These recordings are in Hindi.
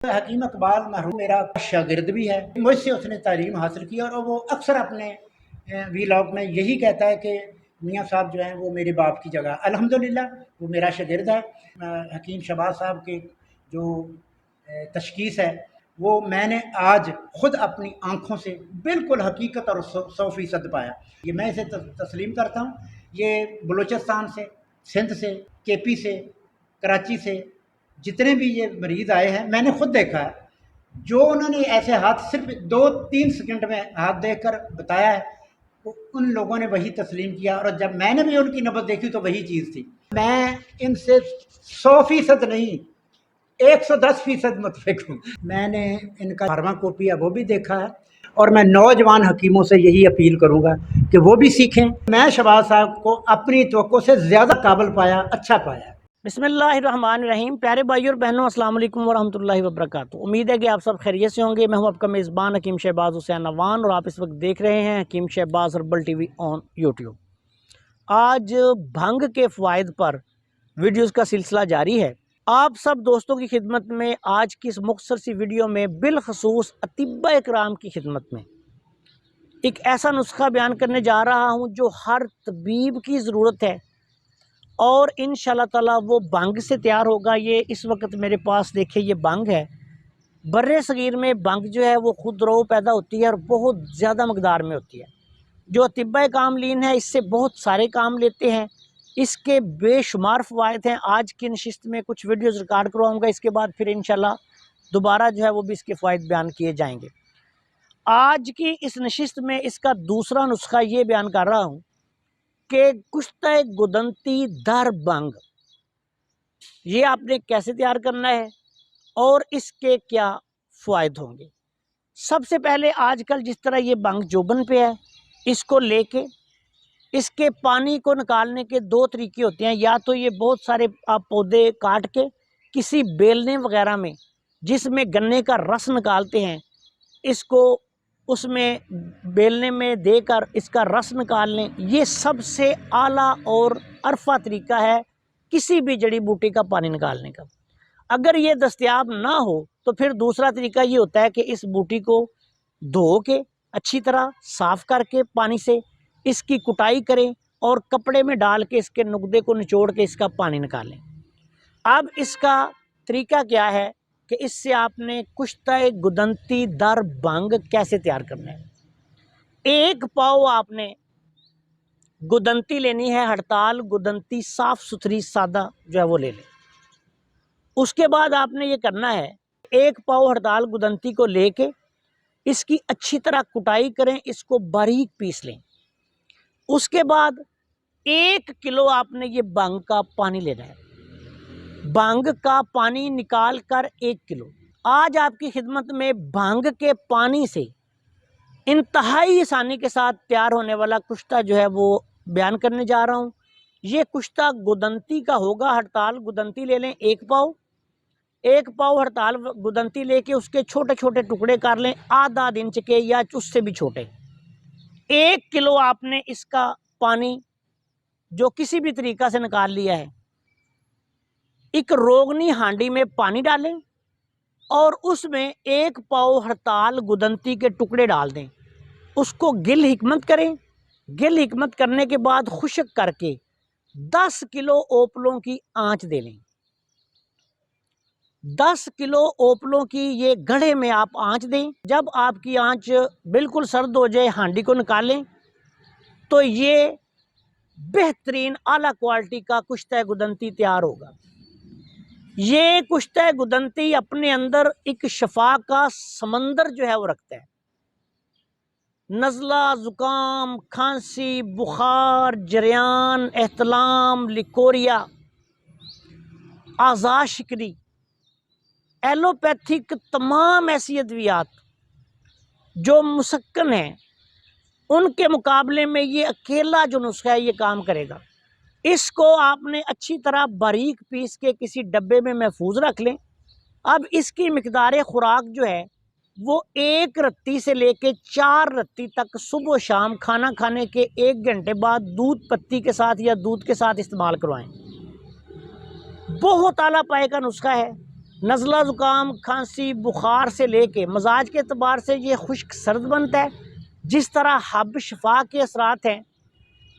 हकीम इकबाल मरहूम मेरा शागिर्द भी है, मुझसे उसने तालीम हासिल की और वो अक्सर अपने वीलॉग में यही कहता है कि मियाँ साहब जो हैं वो मेरे बाप की जगह। अल्हम्दुलिल्लाह वो मेरा शागिर्द है। हकीम शहबाज साहब की जो तशखीस है वो मैंने आज खुद अपनी आंखों से बिल्कुल हकीकत और 100% पाया। ये मैं इसे तस्लीम करता हूँ। ये बलूचिस्तान से, सिंध से, केपी से, कराची से जितने भी ये मरीज़ आए हैं मैंने खुद देखा है। जो उन्होंने ऐसे हाथ सिर्फ 2-3 सेकंड में हाथ देकर बताया है, तो उन लोगों ने वही तस्लीम किया और जब मैंने भी उनकी नब्ज़ देखी तो वही चीज़ थी। मैं इनसे 100% नहीं, 110% मुतफिक हूँ। मैंने इनका फार्माकोपी है वो भी देखा है और मैं नौजवान हकीमों से यही अपील करूँगा कि वो भी सीखें। मैं शहबाज साहब को अपनी तवक्को से ज़्यादा काबिल पाया, अच्छा पाया। बिस्मिल्लाहिर्रहमानिर्रहीम। प्यारे भाइयों और बहनों, अस्सलाम वालेकुम वरहमतुल्लाहि वबरकातुहू। उम्मीद है कि आप सब खैरियत से होंगे। मैं हूं आपका मेज़बान हकीम शहबाज हुसैन अवान और आप इस वक्त देख रहे हैं Hakim Shahbaz herbal TV on YouTube. आज भंग के फ़वाइद पर वीडियोज़ का सिलसिला जारी है। आप सब दोस्तों की खिदमत में आज की इस मुख्तसर सी वीडियो में बिलखसूस अतिब्बा इकराम की खिदमत में एक ऐसा नुस्खा बयान करने जा रहा हूँ जो हर तबीब की ज़रूरत है और इंशाल्लाह ताला वो भंग से तैयार होगा। ये इस वक्त मेरे पास देखिए ये भंग है। बर्रे सगीर में भंग जो है वो खुद रो पैदा होती है और बहुत ज़्यादा मकदार में होती है। जो अतिब्बा कामलीन है इससे बहुत सारे काम लेते हैं। इसके बेशुमार फ़वाइद हैं। आज की नशिस्त में कुछ वीडियोज़ रिकॉर्ड करवाऊँगा, इसके बाद फिर इंशाल्लाह दोबारा जो है वो भी इसके फ़वाइद बयान किए जाएंगे। आज की इस नशिस्त में इसका दूसरा नुस्खा ये बयान कर रहा हूँ कि कुश्ते गुदंती दर भंग, ये आपने कैसे तैयार करना है और इसके क्या फ़वाइद होंगे। सबसे पहले आजकल जिस तरह ये भंग जोबन पे है, इसको लेके इसके पानी को निकालने के दो तरीके होते हैं। या तो ये बहुत सारे आप पौधे काट के किसी बेलने वगैरह में जिसमें गन्ने का रस निकालते हैं, इसको उसमें बेलने में देकर इसका रस निकाल लें। ये सबसे आला और अरफा तरीका है किसी भी जड़ी बूटी का पानी निकालने का। अगर ये दस्तयाब ना हो तो फिर दूसरा तरीका ये होता है कि इस बूटी को धो के अच्छी तरह साफ़ करके पानी से इसकी कुटाई करें और कपड़े में डाल के इसके नुकदे को निचोड़ के इसका पानी निकालें। अब इसका तरीका क्या है कि इससे आपने कुश्ते गुदंती दर भंग कैसे तैयार करना है। एक पाव आपने गुदंती लेनी है, हड़ताल गुदंती साफ़ सुथरी सादा जो है वो ले लें। उसके बाद आपने ये करना है, एक पाव हड़ताल गुदंती को लेके इसकी अच्छी तरह कुटाई करें, इसको बारीक पीस लें। उसके बाद 1 किलो आपने ये भंग का पानी लेना है। भंग का पानी निकाल कर 1 किलो। आज आपकी खिदमत में भंग के पानी से इंतहाई आसानी के साथ तैयार होने वाला कुश्ता जो है वो बयान करने जा रहा हूँ। ये कुश्ता गुदंती का होगा। हड़ताल गुदंती ले लें 1 पाव। 1 पाव हड़ताल गुदंती लेके उसके छोटे छोटे टुकड़े कर लें, आधा इंच के या उससे भी छोटे। 1 किलो आपने इसका पानी जो किसी भी तरीका से निकाल लिया है, एक रोगनी हांडी में पानी डालें और उसमें 1 पाव हड़ताल गुदंती के टुकड़े डाल दें। उसको गिल हिकमत करें। गिल हिकमत करने के बाद खुश्क करके 10 किलो ओपलों की आंच दे लें। 10 किलो ओपलों की ये गढ़े में आप आंच दें। जब आपकी आंच बिल्कुल सर्द हो जाए, हांडी को निकालें तो ये बेहतरीन आला क्वालिटी का कुश्ते गुदंती तैयार होगा। ये कुश्ते गुदंती अपने अंदर एक शफा का समंदर जो है वो रखता है। नज़ला, ज़ुकाम, खांसी, बुखार, जरियान, एहतलाम, लिकोरिया, आज़ा शिकरी, एलोपैथिक तमाम ऐसी अद्वियात जो मुसक्कन हैं, उनके मुकाबले में ये अकेला जो नुस्खा है ये काम करेगा। इसको आपने अच्छी तरह बारीक पीस के किसी डब्बे में महफूज रख लें। अब इसकी मिकदार खुराक जो है वो 1 रत्ती से लेके 4 रत्ती तक सुबह शाम खाना खाने के 1 घंटे बाद दूध पत्ती के साथ या दूध के साथ इस्तेमाल करवाएं। बहुत आला पाए का नुस्खा है। नज़ला ज़ुकाम खांसी बुखार से लेके मजाज के अतबार से ये खुश्क सर्द बनता है। जिस तरह हब शफा के असरात हैं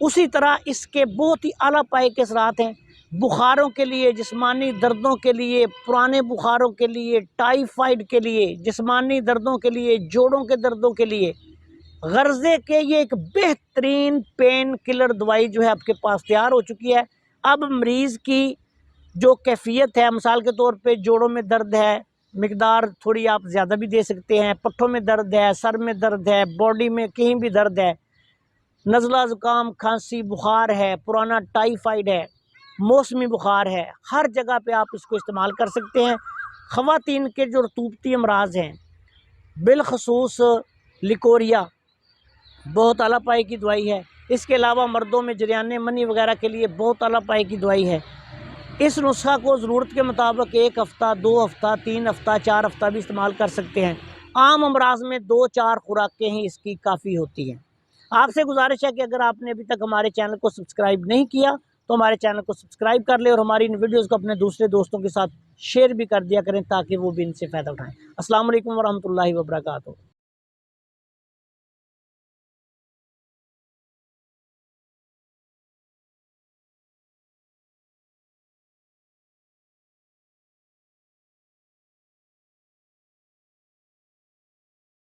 उसी तरह इसके बहुत ही आला पाए के असरात हैं। बुखारों के लिए, जिस्मानी दर्दों के लिए, पुराने बुखारों के लिए, टाइफाइड के लिए, जिस्मानी दर्दों के लिए, जोड़ों के दर्दों के लिए, गर्जे के ये एक बेहतरीन पेन किलर दवाई जो है आपके पास तैयार हो चुकी है। अब मरीज़ की जो कैफियत है, मिसाल के तौर पे जोड़ों में दर्द है, मिकदार थोड़ी आप ज़्यादा भी दे सकते हैं, पट्ठों में दर्द है, सर में दर्द है, बॉडी में कहीं भी दर्द है, नज़ला ज़ुकाम खांसी बुखार है, पुराना टाइफाइड है, मौसमी बुखार है, हर जगह पे आप इसको इस्तेमाल कर सकते हैं। ख़वातीन के जो रतूबती अमराज हैं, बिलखसूस लिकोरिया बहुत आला पाए की दवाई है। इसके अलावा मर्दों में जरियाने मनी वगैरह के लिए बहुत आला पाए की दवाई है। इस नुस्खा को ज़रूरत के मुताबिक 1 हफ़्ता, 2 हफ़्ता, 3 हफ़्ता, 4 हफ़्ता भी इस्तेमाल कर सकते हैं। आम अमराज में 2-4 खुराकें ही इसकी काफ़ी होती हैं। आपसे गुजारिश है कि अगर आपने अभी तक हमारे चैनल को सब्सक्राइब नहीं किया तो हमारे चैनल को सब्सक्राइब कर लें और हमारी इन वीडियोज़ को अपने दूसरे दोस्तों के साथ शेयर भी कर दिया करें ताकि वो भी इनसे फ़ायदा उठाएँ। अस्सलाम वालेकुम वरहमतुल्लाहि वबरकातुहू।